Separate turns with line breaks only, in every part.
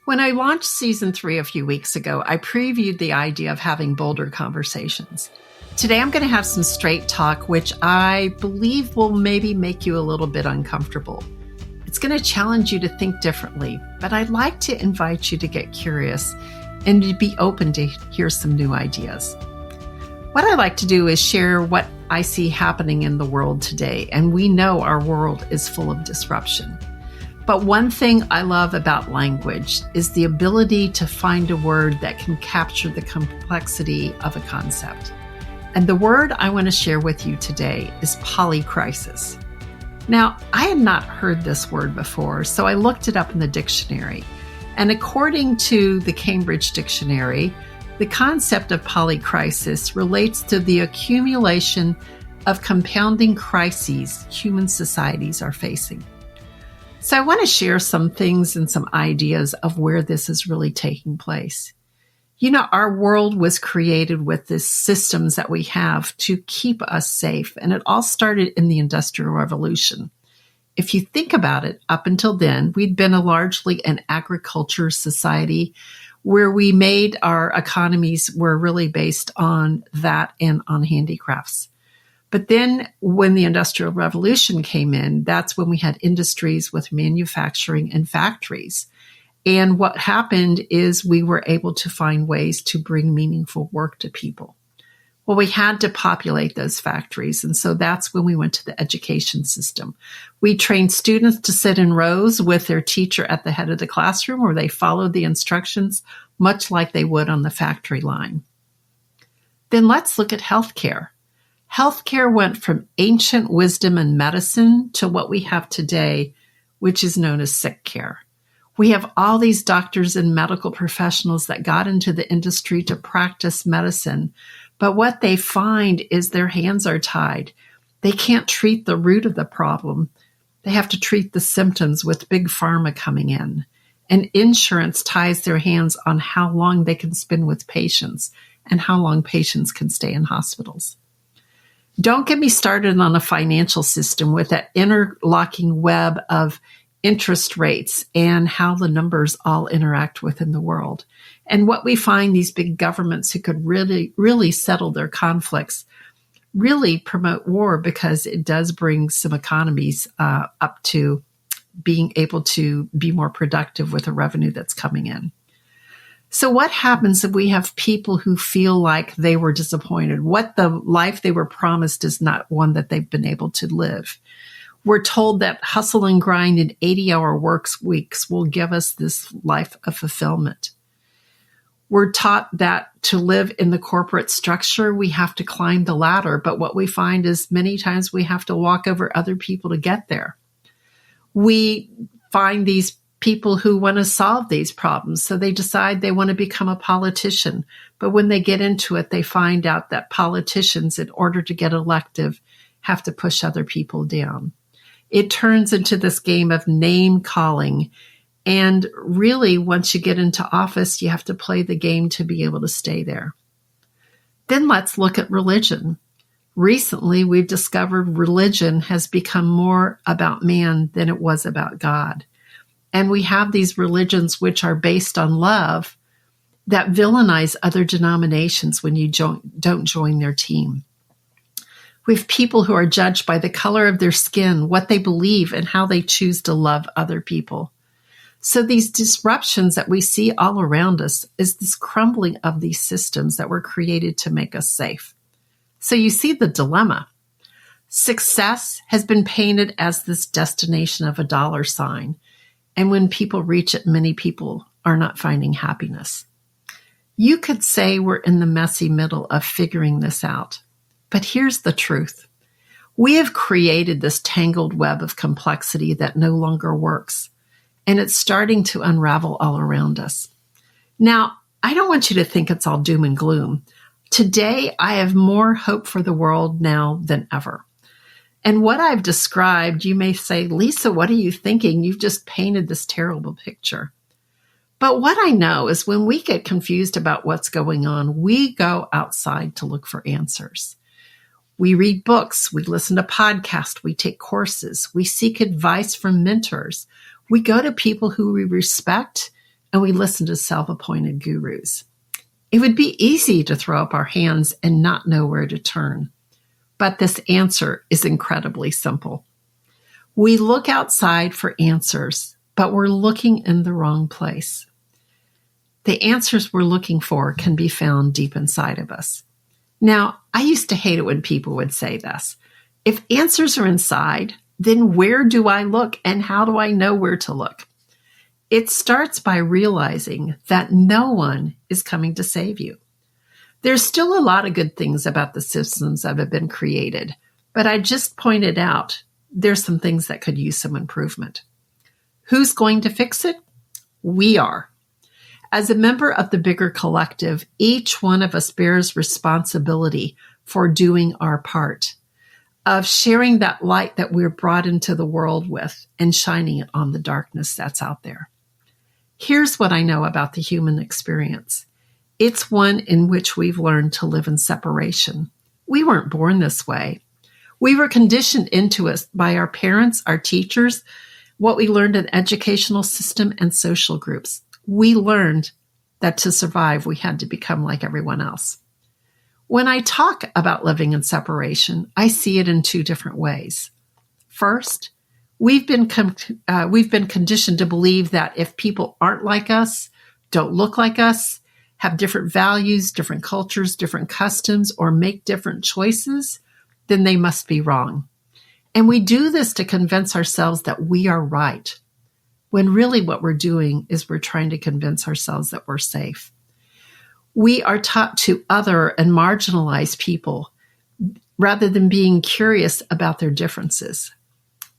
When I launched season 3 a few weeks ago, I previewed the idea of having bolder conversations. Today, I'm going to have some straight talk, which I believe will maybe make you a little bit uncomfortable. It's going to challenge you to think differently, but I'd like to invite you to get curious and to be open to hear some new ideas. What I like to do is share what I see happening in the world today, and we know our world is full of disruption. But one thing I love about language is the ability to find a word that can capture the complexity of a concept. And the word I want to share with you today is polycrisis. Now, I had not heard this word before, so I looked it up in the dictionary. And according to the Cambridge Dictionary, the concept of polycrisis relates to the accumulation of compounding crises human societies are facing. So I want to share some things and some ideas of where this is really taking place. You know, our world was created with the systems that we have to keep us safe, and it all started in the Industrial Revolution. If you think about it, up until then, we'd been largely an agriculture society where we made our economies were really based on that and on handicrafts. But then when the Industrial Revolution came in, that's when we had industries with manufacturing and factories. And what happened is we were able to find ways to bring meaningful work to people. Well, we had to populate those factories. And so that's when we went to the education system. We trained students to sit in rows with their teacher at the head of the classroom where they followed the instructions, much like they would on the factory line. Then let's look at healthcare. Healthcare went from ancient wisdom and medicine to what we have today, which is known as sick care. We have all these doctors and medical professionals that got into the industry to practice medicine, but what they find is their hands are tied. They can't treat the root of the problem. They have to treat the symptoms with big pharma coming in. And insurance ties their hands on how long they can spend with patients and how long patients can stay in hospitals. Don't get me started on a financial system with that interlocking web of interest rates and how the numbers all interact within the world. And what we find, these big governments who could really settle their conflicts, really promote war because it does bring some economies up to being able to be more productive with the revenue that's coming in. So what happens if we have people who feel like they were disappointed? What the life they were promised is not one that they've been able to live. We're told that hustle and grind and 80-hour work weeks will give us this life of fulfillment. We're taught that to live in the corporate structure, we have to climb the ladder. But what we find is many times we have to walk over other people to get there. We find these people who want to solve these problems. So they decide they want to become a politician. But when they get into it, they find out that politicians, in order to get elected, have to push other people down. It turns into this game of name calling. And really, once you get into office, you have to play the game to be able to stay there. Then let's look at religion. Recently, we've discovered religion has become more about man than it was about God. And we have these religions which are based on love that villainize other denominations when you don't join their team. We have people who are judged by the color of their skin, what they believe, and how they choose to love other people. So these disruptions that we see all around us is this crumbling of these systems that were created to make us safe. So you see the dilemma. Success has been painted as this destination of a dollar sign. And when people reach it, many people are not finding happiness. You could say we're in the messy middle of figuring this out. But here's the truth. We have created this tangled web of complexity that no longer works. And it's starting to unravel all around us. Now, I don't want you to think it's all doom and gloom. Today, I have more hope for the world now than ever. And what I've described, you may say, Lisa, what are you thinking? You've just painted this terrible picture. But what I know is when we get confused about what's going on, we go outside to look for answers. We read books, we listen to podcasts, we take courses, we seek advice from mentors. We go to people who we respect and we listen to self-appointed gurus. It would be easy to throw up our hands and not know where to turn. But this answer is incredibly simple. We look outside for answers, but we're looking in the wrong place. The answers we're looking for can be found deep inside of us. Now, I used to hate it when people would say this. If answers are inside, then where do I look and how do I know where to look? It starts by realizing that no one is coming to save you. There's still a lot of good things about the systems that have been created, but I just pointed out there's some things that could use some improvement. Who's going to fix it? We are. As a member of the bigger collective, each one of us bears responsibility for doing our part, of sharing that light that we're brought into the world with and shining it on the darkness that's out there. Here's what I know about the human experience. It's one in which we've learned to live in separation. We weren't born this way. We were conditioned into it by our parents, our teachers, what we learned in educational system and social groups. We learned that to survive, we had to become like everyone else. When I talk about living in separation, I see it in two different ways. First, we've been conditioned to believe that if people aren't like us, don't look like us, have different values, different cultures, different customs, or make different choices, then they must be wrong. And we do this to convince ourselves that we are right, when really what we're doing is we're trying to convince ourselves that we're safe. We are taught to other and marginalize people rather than being curious about their differences.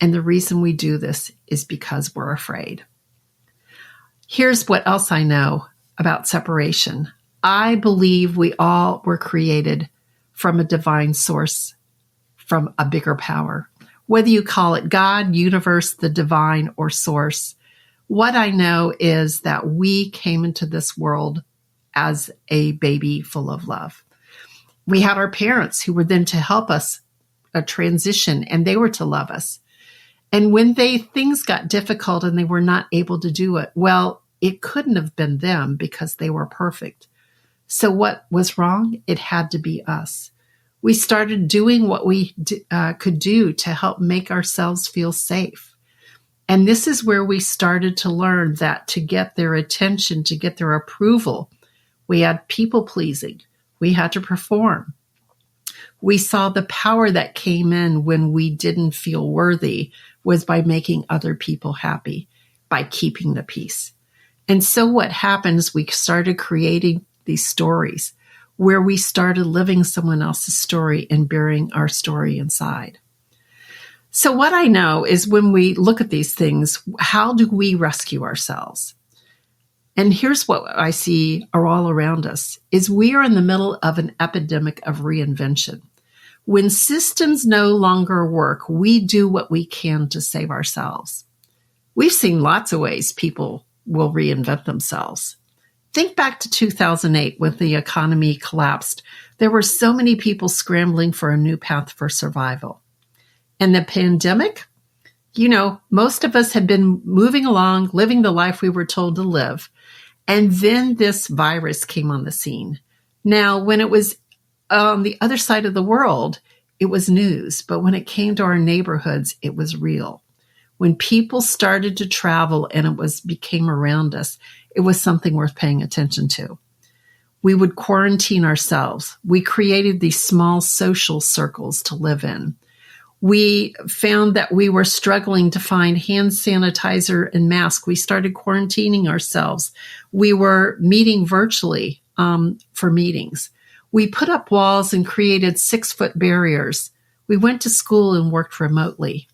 And the reason we do this is because we're afraid. Here's what else I know about separation. I believe we all were created from a divine source, from a bigger power. Whether you call it God, universe, the divine, or source, what I know is that we came into this world as a baby full of love. We had our parents who were then to help us transition, and they were to love us. And when things got difficult and they were not able to do it, well, it couldn't have been them because they were perfect. So what was wrong? It had to be us. We started doing what we could do to help make ourselves feel safe. And this is where we started to learn that to get their attention, to get their approval, we had people pleasing. We had to perform. We saw the power that came in when we didn't feel worthy was by making other people happy, by keeping the peace. And so what happens, we started creating these stories where we started living someone else's story and burying our story inside. So what I know is when we look at these things, how do we rescue ourselves? And here's what I see are all around us, is we are in the middle of an epidemic of reinvention. When systems no longer work, we do what we can to save ourselves. We've seen lots of ways people will reinvent themselves. Think back to 2008 when the economy collapsed. There were so many people scrambling for a new path for survival. And the pandemic, most of us had been moving along, living the life we were told to live. And then this virus came on the scene. Now, when it was on the other side of the world, it was news. But when it came to our neighborhoods, it was real. When people started to travel and it became around us, it was something worth paying attention to. We would quarantine ourselves. We created these small social circles to live in. We found that we were struggling to find hand sanitizer and mask. We started quarantining ourselves. We were meeting virtually for meetings. We put up walls and created 6-foot barriers. We went to school and worked remotely.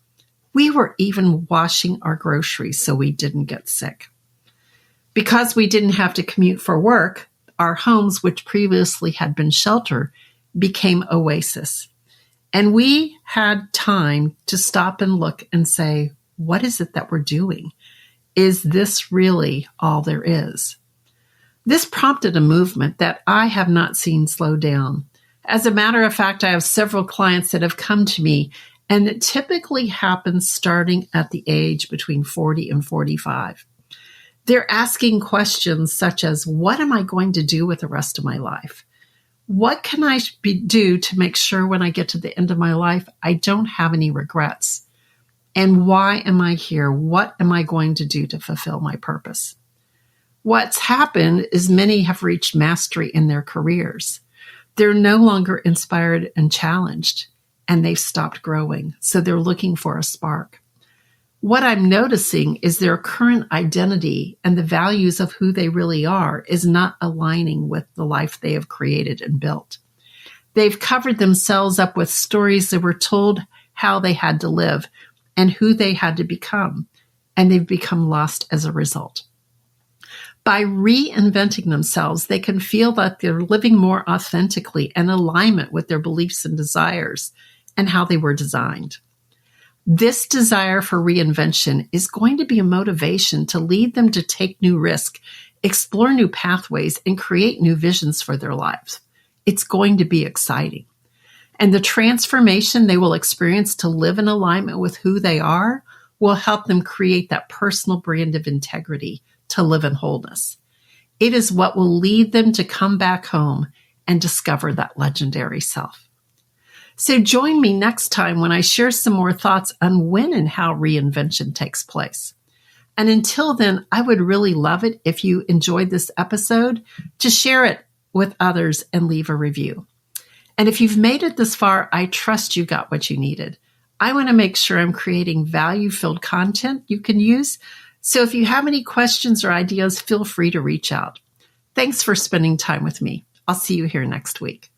We were even washing our groceries so we didn't get sick. Because we didn't have to commute for work, our homes, which previously had been shelter, became oasis. And we had time to stop and look and say, what is it that we're doing? Is this really all there is? This prompted a movement that I have not seen slow down. As a matter of fact, I have several clients that have come to me, and it typically happens starting at the age between 40 and 45. They're asking questions such as, what am I going to do with the rest of my life? What can I do to make sure when I get to the end of my life, I don't have any regrets? And why am I here? What am I going to do to fulfill my purpose? What's happened is many have reached mastery in their careers. They're no longer inspired and challenged, and they've stopped growing. So they're looking for a spark. What I'm noticing is their current identity and the values of who they really are is not aligning with the life they have created and built. They've covered themselves up with stories that were told how they had to live and who they had to become, and they've become lost as a result. By reinventing themselves, they can feel that they're living more authentically in alignment with their beliefs and desires and how they were designed. This desire for reinvention is going to be a motivation to lead them to take new risks, explore new pathways, and create new visions for their lives. It's going to be exciting. And the transformation they will experience to live in alignment with who they are will help them create that personal brand of integrity to live in wholeness. It is what will lead them to come back home and discover that legendary self. So join me next time when I share some more thoughts on when and how reinvention takes place. And until then, I would really love it if you enjoyed this episode to share it with others and leave a review. And if you've made it this far, I trust you got what you needed. I want to make sure I'm creating value-filled content you can use. So if you have any questions or ideas, feel free to reach out. Thanks for spending time with me. I'll see you here next week.